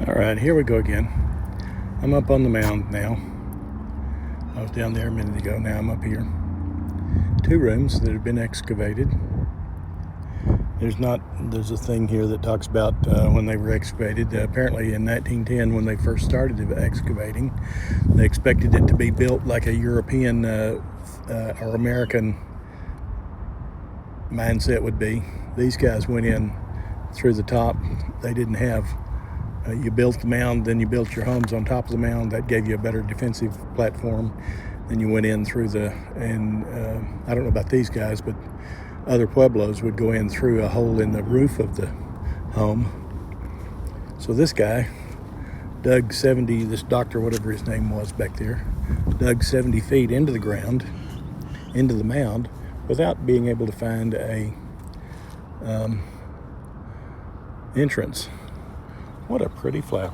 All right, here we go again. I'm up on the mound now. I was down there a minute ago. Now I'm up here. 2 rooms that have been excavated. There's a thing here that talks about when they were excavated. Apparently in 1910, when they first started excavating, they expected it to be built like a European or American mindset would be. These guys went in through the top. They didn't have you built the mound, then you built your homes on top of the mound. That gave you a better defensive platform. Then you went in through I don't know about these guys, but other pueblos would go in through a hole in the roof of the home. So this guy dug 70, this doctor, whatever his name was back there, dug 70 feet into the ground, into the mound, without being able to find a entrance. What a pretty flower.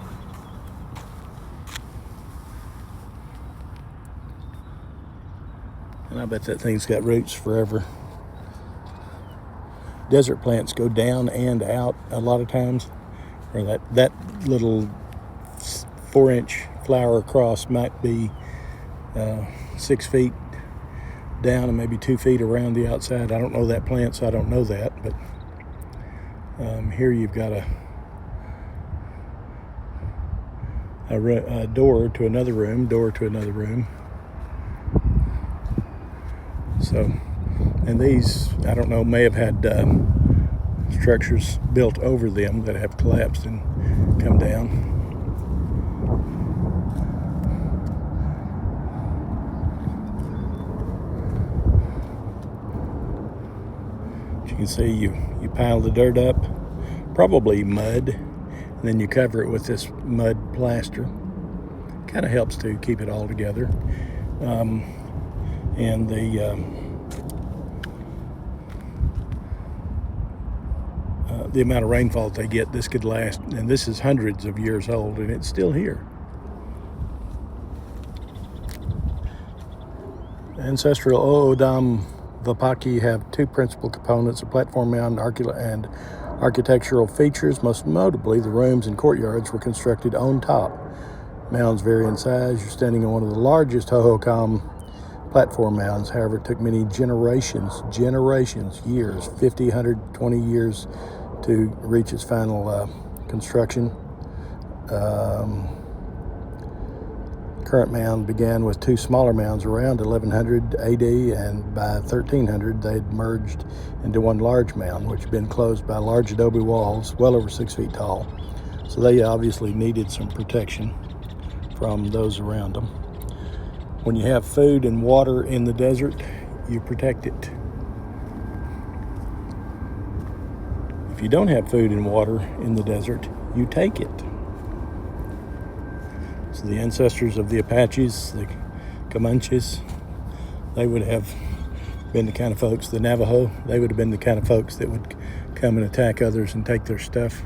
And I bet that thing's got roots forever. Desert plants go down and out a lot of times. Or that little 4-inch flower across might be 6 feet down and maybe 2 feet around the outside. I don't know that plant, so I don't know that. But here you've got a door to another room, So, and these, I don't know, may have had structures built over them that have collapsed and come down. As you can see, you pile the dirt up, probably mud, and then you cover it with this mud plaster. Kind of helps to keep it all together. And the amount of rainfall they get, this could last, and this is hundreds of years old, and it's still here. Ancestral edavVa'aki have 2 principal components: a platform mound and architectural features. Most notably, the rooms and courtyards were constructed on top. Mounds vary in size. You're standing on one of the largest Hohokam platform mounds. However, it took many generations, years, 50, 120 years to reach its final construction. Current mound began with 2 smaller mounds around 1100 AD, and by 1300 they had merged into one large mound, which had been closed by large adobe walls well over 6 feet tall. So they obviously needed some protection from those around them. When you have food and water in the desert, you protect it. If you don't have food and water in the desert, you take it. So the ancestors of the Apaches, the Comanches, they would have been the kind of folks, the Navajo, they would have been the kind of folks that would come and attack others and take their stuff.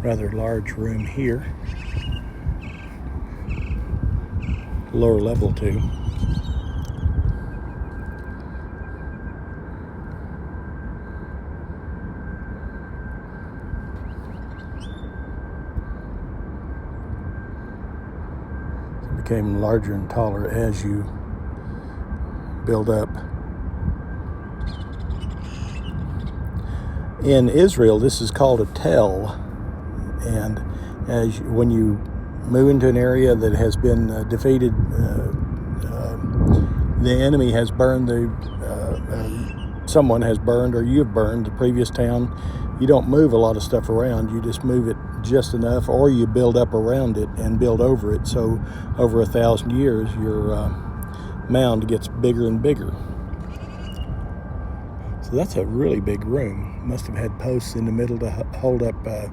Rather large room here. Lower level too. It became larger and taller as you build up. In Israel, this is called a tell, and when you move into an area that has been defeated, the enemy has burned someone has burned, or you've burned the previous town, you don't move a lot of stuff around. You just move it just enough, or you build up around it and build over it. So over 1,000 years, your mound gets bigger and bigger. So that's a really big room. Must have had posts in the middle to hold up a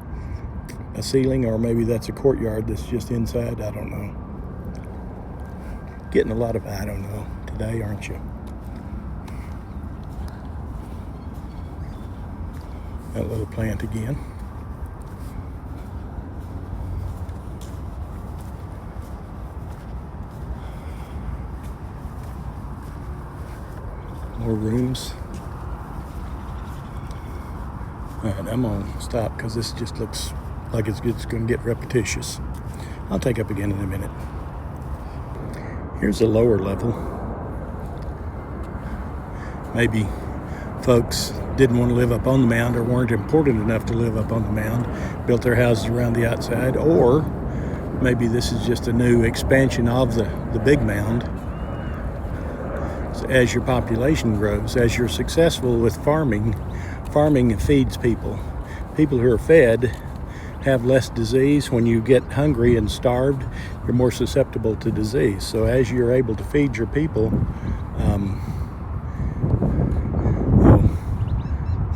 ceiling, or maybe that's a courtyard that's just inside. I don't know. Getting a lot of I don't know today, aren't you? That little plant again. More rooms. All right, I'm gonna stop because this just looks like it's going to get repetitious. I'll take up again in a minute. Here's a lower level. Maybe folks didn't want to live up on the mound or weren't important enough to live up on the mound, built their houses around the outside, or maybe this is just a new expansion of the big mound. So as your population grows, as you're successful with farming feeds people. People who are fed have less disease. When you get hungry and starved, you're more susceptible to disease. So as you're able to feed your people,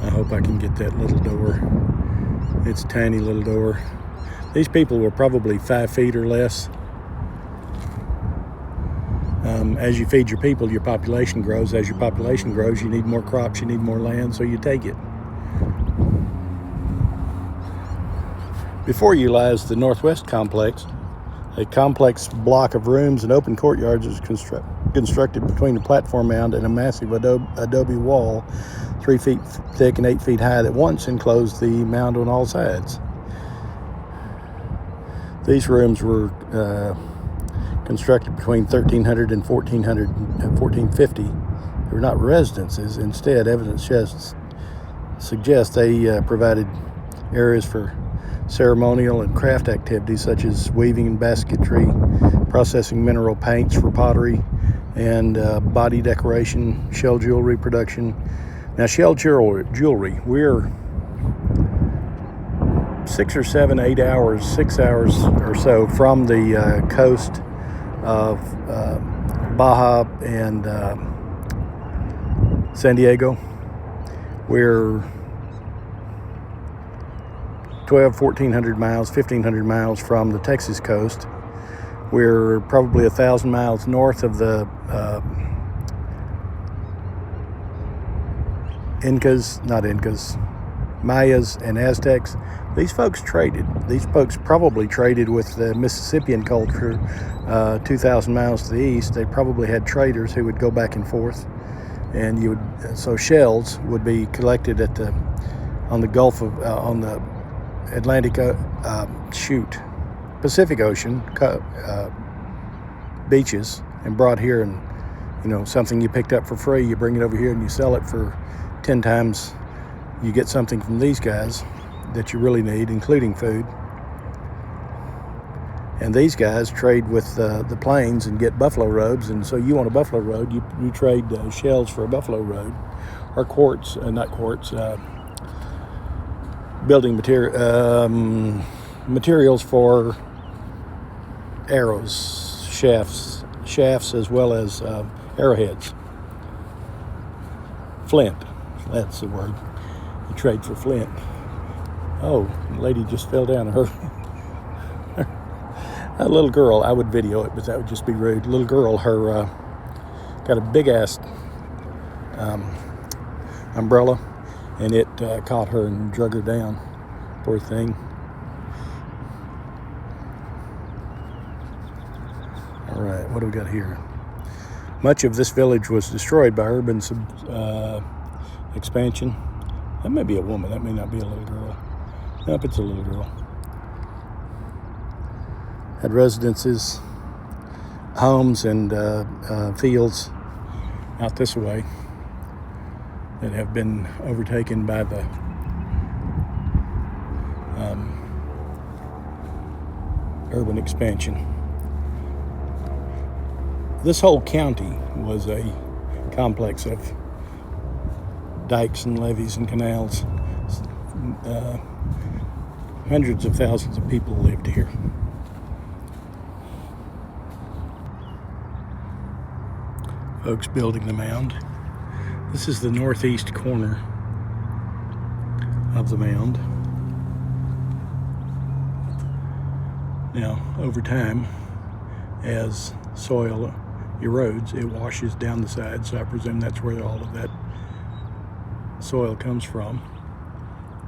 I hope I can get that little door. It's a tiny little door. These people were probably 5 feet or less. As you feed your people, your population grows. As your population grows, you need more crops, you need more land, so you take it. Before you lies the Northwest Complex, a complex block of rooms and open courtyards is constructed between the platform mound and a massive adobe wall 3 feet thick and 8 feet high that once enclosed the mound on all sides. These rooms were constructed between 1300 and 1450. They were not residences. Instead, evidence suggests they provided areas for ceremonial and craft activities such as weaving and basketry, processing mineral paints for pottery, and body decoration, shell jewelry production. Now, shell jewelry, we're 6 or 7, 8 hours, 6 hours or so from the coast of Baja and San Diego. We're 1,400 miles, 1,500 miles from the Texas coast. We're probably 1,000 miles north of the Mayas and Aztecs. These folks traded. These folks probably traded with the Mississippian culture 2,000 miles to the east. They probably had traders who would go back and forth, and so shells would be collected on the Gulf of on the Pacific Ocean beaches and brought here, and something you picked up for free, you bring it over here and you sell it for 10 times. You get something from these guys that you really need, including food. And these guys trade with the plains and get buffalo robes, and so you want a buffalo robe, you trade shells for a buffalo robe, or building materials for arrows, shafts as well as arrowheads. Flint, that's the word. You trade for flint. Oh, the lady just fell down. A little girl, I would video it, but that would just be rude. Little girl, her got a big ass umbrella, and it caught her and drug her down. Poor thing. All right, what do we got here? Much of this village was destroyed by urban expansion. That may be a woman. That may not be a little girl. Nope, it's a little girl. Had residences, homes, and fields out this way that have been overtaken by the urban expansion. This whole county was a complex of dikes and levees and canals. Hundreds of thousands of people lived here. Folks building the mound. This is the northeast corner of the mound. Now, over time, as soil erodes, it washes down the side, so I presume that's where all of that soil comes from,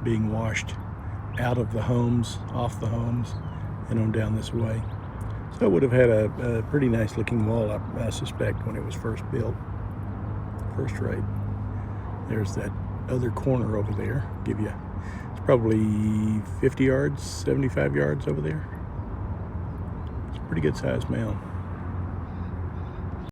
being washed out of the homes, off the homes, and on down this way. So it would have had a pretty nice looking wall, I suspect, when it was first built, first rate. There's that other corner over there, give you It's probably 50 yards, 75 yards over there. It's a pretty good sized mound.